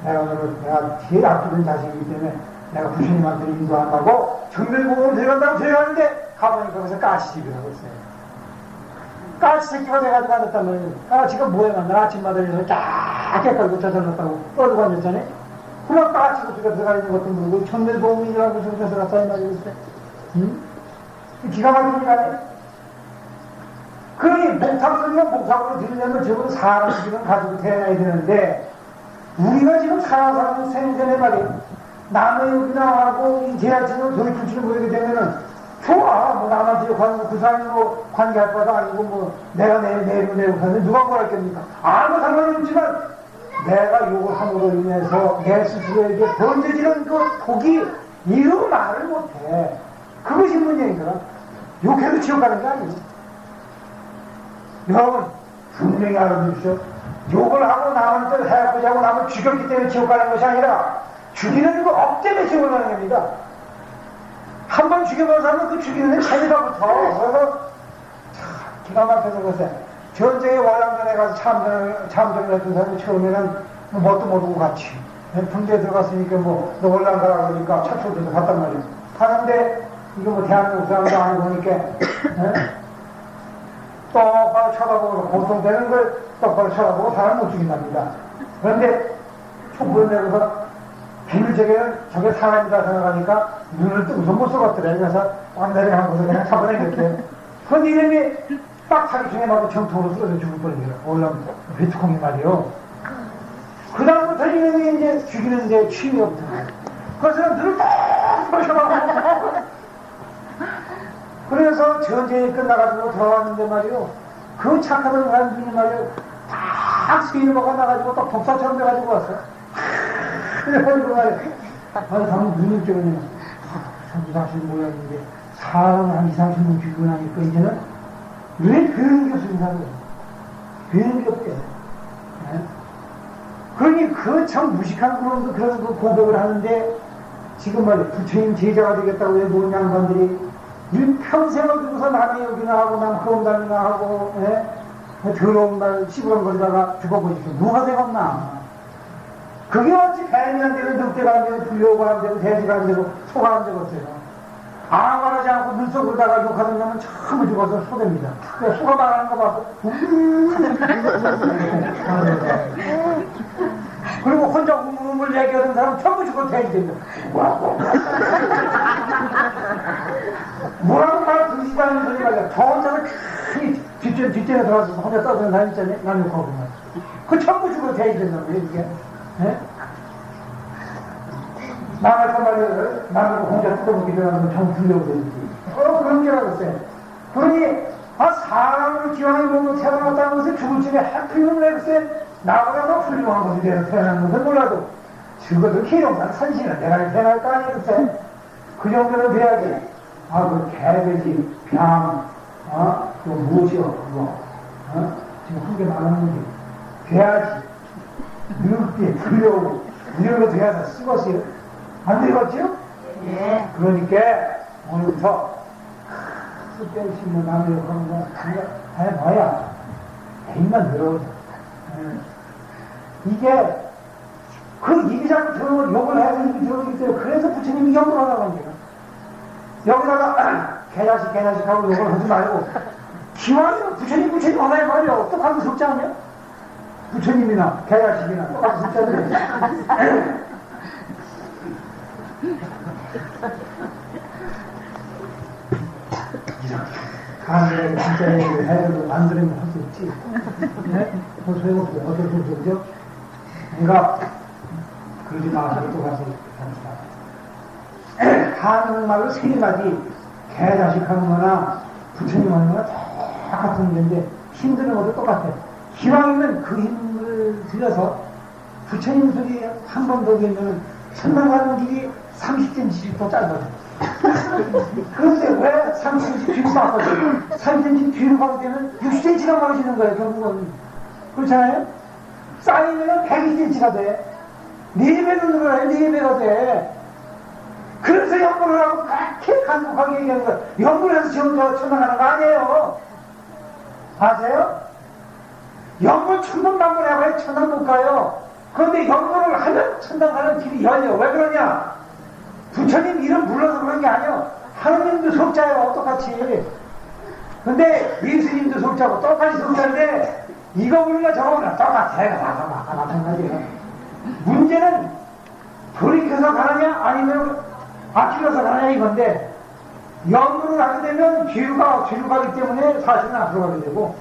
내가 제일 아끼는 자식이기 때문에 내가 부처님한테 인도한다고 정멸복음을 들어간다고 들어가는데 가보니까 거기서 까치집이라고 했어요. 까치 새끼가 돼가지고 앉았단 말이에요. 까치가 뭐에 만나 아침마다 일어나서 쫙 깔고 젖어놨다고 떠들고 앉았잖아요. 그럼 까치 고추가 들어가 있는 것도 모르고 정멸복음이라고 저기서 들어갔다는 말이에요. 응? 기가 막힌 일 아니에요? 그러니 목탁소리가 목탁으로 들으려면 저건 사람 지금 가지고 태어나야 되는데 우리가 지금 사람 생전에 말이에요. 남의 욕이나 하고 이 제아치는 돌이킬 줄 모르게 되면은 좋아. 뭐 남한테 욕하는 그 사람이 뭐 관계할 바도 아니고 뭐 내가 내일은 내 욕하는데 누가 뭘 할겁니까? 아무 상관이 없지만 내가 욕을 함으로 인해서 내 스스로에게 번져지는 그 독이 이루 말을 못해. 그것이 문제인가? 욕해도 지옥 가는 게 아니지. 여러분 분명히 알아두십시오. 욕을 하고 남한테 해보지 하고 남을 죽였기 때문에 지옥 가는 것이 아니라 죽이는 거 업때문에 지옥을 가는 겁니다. 한 번 죽여본 사람은 그 죽이는 데 재미가 붙어. 그래서 참 기가 막혀서 글쎄 전쟁에 월남전에 가서 참전을 했던 사람이 처음에는 뭣도 모르고 같이 군대에 들어갔으니까 뭐 너 월남 가라 그러니까 차초들도 갔단 말이에요. 가는데 이거 뭐 대한민국 사람도 아니고 보니까 똑바로 쳐다보고 고통되는 걸 똑바로 쳐다보고 사람 못 죽인답니다. 그런데 촛불을 내고서 비밀적에는 저게 사람이다 생각하니까 눈을 뜨고서 못 쏘았더래. 그래서 딱 내려가고서 그냥 잡아내겠대. 그런데 이름이 딱 자기 중에 맞고 정통으로 쓰러져 죽을 뻔이에요. 올라오면 베트콩이 말이요. 그 다음부터 이름이 이제 죽이는 데 취미가 붙은 거예요. 그래서 눈을 딱 보셔가지고 그래서 전쟁이 끝나가지고 돌아왔는데 말이요. 그 착하던 사람들이 말이요. 딱 스위너가 나가지고 또 독사처럼 돼가지고 왔어요. 그래가지고 말이야. 아니, 방금 눈을 뜨더니, 참 이상신 모양인데, 사람을 한 2, 30분 죽이고 나니까, 이제는, 왜 배우는 게 없으면 사는 거야? 배우는 게 없대. 네? 그러니, 그 참 무식한 그런 그 고백을 하는데, 지금 말이야. 부처님 제자가 되겠다고 해놓은 양반들이, 일평생을 두고서 남의 욕이나 하고, 남 그런다이나 하고, 예? 더러운 말 시부렁거리다가 죽어보십시오. 누가 되겠나? 그게 어찌 뱀이 안 되고 늑대가 안 되고 불려가 안 되고 돼지가 안 되고 소가 안 되고 어때요? 아무 말하지 않고 눈속으로다가 욕하는 놈은 전부 죽어서 소됩니다. 그래, 소가 말하는 거 봐서 그리고 혼자 우물우물 얘기하는 사람 전부 죽어 돼지 됩니다. 뭐라고 말 듣지도 않는 소리 말이야. 저 혼자서 크게 뒷전에 들어가서 혼자 떠드는 사람 있잖아요. 난 욕하고 말이야. 그 전부 죽어 돼지 된다고 이게. 네? 남한테 말이야, 남을 혼자 뜯어보기 전에 전 불려고 되지. 그런 게라고 했어요. 그러니, 사람을 기왕에 몸으로 태어났다는 것을 죽을 적에 하필이면 내글쎄, 나보다 더 훌륭한 것이 되어 태어난 것은 몰라도, 적어도 희롱한 산신은 내가 태어날 거 아니야, 글쎄. 그 정도는 돼야지. 그 개돼지, 뱀, 또 무엇이요, 그거. 지금 한 개 많은 거지. 돼야지. 늑대, 불려오고, 이런 것도 해서 쓰겠어요? 안 되겠죠? 예. 그러니까 오늘부터 쓸데없이 남의 욕하는 거 해봐야 힘만 들어. 이게 그 입이 자꾸 들어 욕을 해서 입이 들어오기 때문에 그래서 부처님이 욕을 하라고 합니다. 여기다가 개자식 하고 욕을 하지 말고 기왕이면 부처님 하나에 말이야. 똑같은 속자 아니야? 부처님이나 개자식이나 똑같은 속자인데 가는 진짜 얘기를 해도 안 들으면 할 수 있지. 네? 그 소용없어. 어쩔 수 없죠. 그러니까 그러지 마서 또 가서 합시다. 하는 말을 세 가지 개자식 하는 거나 부처님 하는 거나 똑같은 건데 힘드는 것도 똑같아. 기왕이면 그 힘을 들여서 부처님 소리 한 번 더 들으면 천당 가는 길이 30cm씩 더 짧아져. 그런데 왜 30cm 뒤로 바꿔줘? 30cm 뒤로 가게 되면 60cm가 멀어지는 거예요, 결국은. 그렇잖아요? 쌓이면 120cm가 돼. 4배는 늘어나요, 4배가 돼. 그래서 연구를 하고 그렇게 간곡하게 얘기하는 거예요. 연구를 해서 지금 저 천당하는 거 아니에요. 아세요? 연구 천번만번해봐야 천당 못 가요. 그런데 연구를 하면 천당 가는 길이 열려. 왜 그러냐? 부처님 이름 불러서 그런 게 아니에요. 하느님도 속자예요, 똑같이. 근데 예수님도 속자고 똑같이 속자인데 이거 부르나 저거 부르나 똑같아. 마찬가지예요. 문제는 돌이켜서 가느냐 아니면 앞길로서 가느냐 이건데 연구를 하게 되면 뒤로 가기 때문에 사실은 앞으로 가게 되고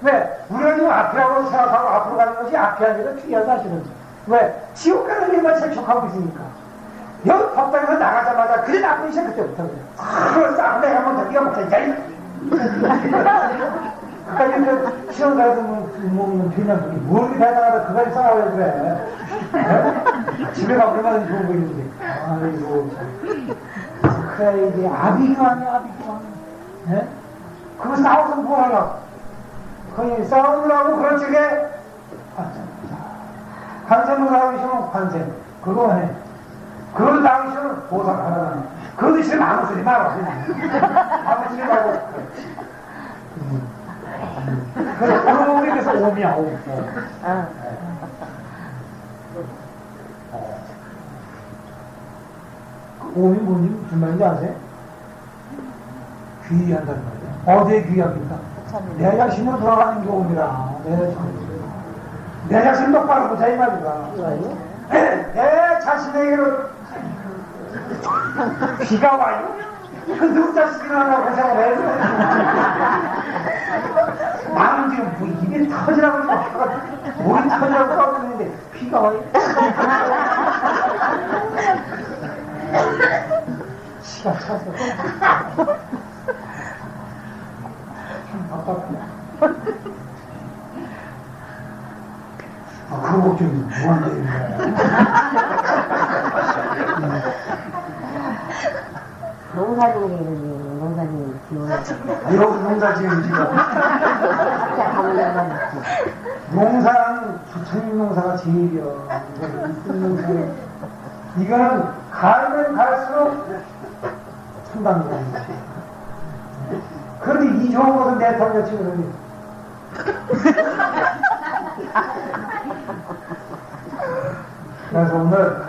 왜? 우리가 지금 앞이라고 생각하고 앞으로 가는 것이 앞이 아니라 뒤야 사실은. 왜? 지옥 가는 길만 재촉하고 있으니까. 여기 법당에서 나가자마자 그래 나쁜 시작 그때부터 그걸 싸움 내가 먼저 네가 먹자 이제 그까지 그 시험 가서 먹는 되냐 그게 뭘 대단하다 그까지 싸워야 그래. 네? 집에 가면 얼마나 좋은 거 있는데 아이고 그래 이제 아비규 아니야 아비규 네? 그거 싸워서 뭐 하려고 그냥 싸우느라고 그런 쪽에 관세문 하기 싫으면 관세 그거 해. 그걸 나오기 싫으면 보상 하라고 해. 그거 싫으면 아무 소리 말아. 아무 소리 말고. 그래, 그런 의미에서 오미야, 옴. 옴이 뭔지 무슨 말인지 아세요? 귀의한다는 말이야. 어디에 귀의합니까? 내 자신으로 돌아가는 게 옴이라. 내 자신 똑바로 보자, 이 말이다. 내 자신에게로 비가 와요? 그 누구 자식이나 하려고 고생을 해요? 나는 지금 뭐 입에 터지라고 머리 터지라고 떠드는데 비가 와요? 시가 차서 참 답답해. 그런 걱정이 뭐하는 일이야. 농사 지으는 게 농사지는 지원하지. 여기 농사 지은 지가. 농사는 부처님 농사가 제일이야. 이거는 가면 갈수록 천당이 되는 거지. 그런데 이 좋은 것은 내 털렸지, 그러니. 그래서 오늘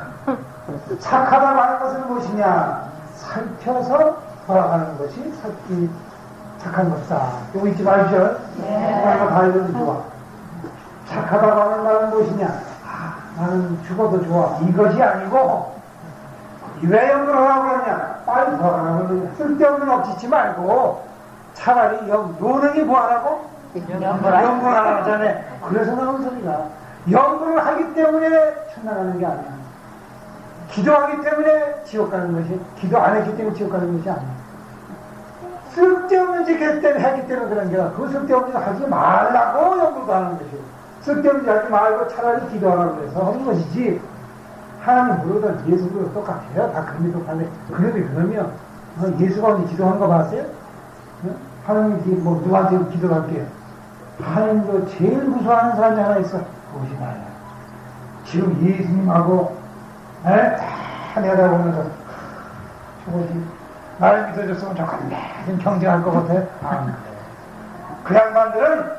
착하다고 하는 것은 무엇이냐? 살펴서 돌아가는 것이 착한 것이다. 이거 잊지 마십시오. 이거 다 읽으면 좋아. 착하다고 하는 말은 무엇이냐? 나는 죽어도 좋아. 이것이 아니고 왜 연구를 하라고 그러냐? 빨리 돌아가는 거냐? 쓸데없는 억지치 말고 차라리 노는 게 뭐하라고? 연구를 하라고 하잖아요. 그래서 나온 소리가 연구를 하기 때문에 천당하는 게 아니야. 기도하기 때문에 지옥 가는 것이, 기도 안 했기 때문에 지옥 가는 것이 아니야. 쓸데없는 짓 했기 때문에 그런 게 아니라 그 쓸데없는 짓 하지 말라고 연구도 하는 것이고 쓸데없는 짓 하지 말고 차라리 기도하라고 해서 하는 것이지 하나님 부르든 예수 부르든 똑같아요. 다 그런 똑같네. 그런데 그러면 예수가 언제 기도한 거 봤어요? 하나님 뭐 누구한테 기도할게요? 하나님도 제일 무서워하는 사람이 하나 있어. 그것이 나야. 지금 예수님하고 다 내다보면서 저것이 나를 믿어줬으면 좋겠네 좀 경쟁할 것 같아. 안 그래. 그 양반들은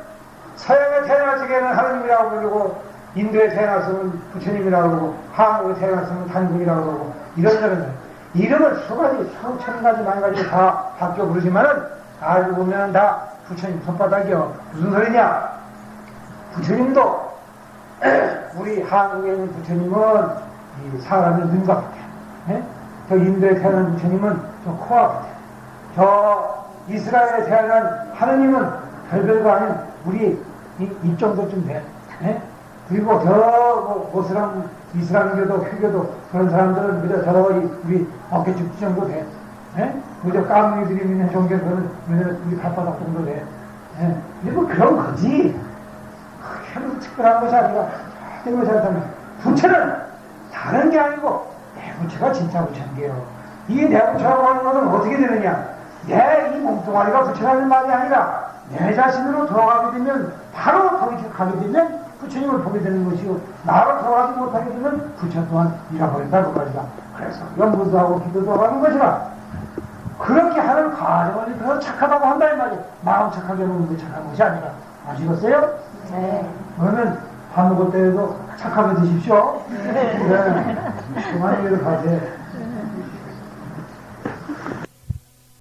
서양에 태어나시기에는 하느님이라고 부르고 인도에 태어났으면 부처님이라고 그러고 한국에 태어났으면 단군이라고 그러고 이런저런 이름을 수가지 수천 가지 만 가지 다 바뀌어 부르지만은 알고 보면 다 부처님 손바닥이요. 무슨 소리냐? 부처님도 우리 한국에 있는 부처님은 이 사람의 눈과 같아요. 저 인도에 태어난 부처님은 저 코와 같아요. 저 이스라엘에 태어난 하느님은 별별거 아닌 우리 이 정도쯤 돼. 그리고 저 모슬람 이슬람교도 휴교도 그런 사람들은 그저 저 우리 어깨축지 정도 돼. 그저 까무이들이 믿는 종교들은 우리 발바닥 정도 돼. 이게 뭐 그런 거지. 그렇게 특별한 것이 아니라 이거 잘하면 부처는 다른 게 아니고 내 부처가 진짜 부처인데요. 이 내 부처라고 하는 것은 어떻게 되느냐? 내 이 몸뚱아리가 부처라는 말이 아니라 내 자신으로 돌아가게 되면 바로 거기 가게 되면 부처님을 보게 되는 것이고 나로 돌아가지 못하게 되면 부처 또한 잃어버린다 그 말이다. 그래서 연구도 하고 기도도 하는 것이라 그렇게 하는 과정을 그래서 착하다고 한다 이 말이에요. 마음 착하게 하는 게 착한 것이 아니라. 아시겠어요? 네. 그러면 밥 먹을 때에도 착하게 드십시오. 네. 그만 일을 가세요.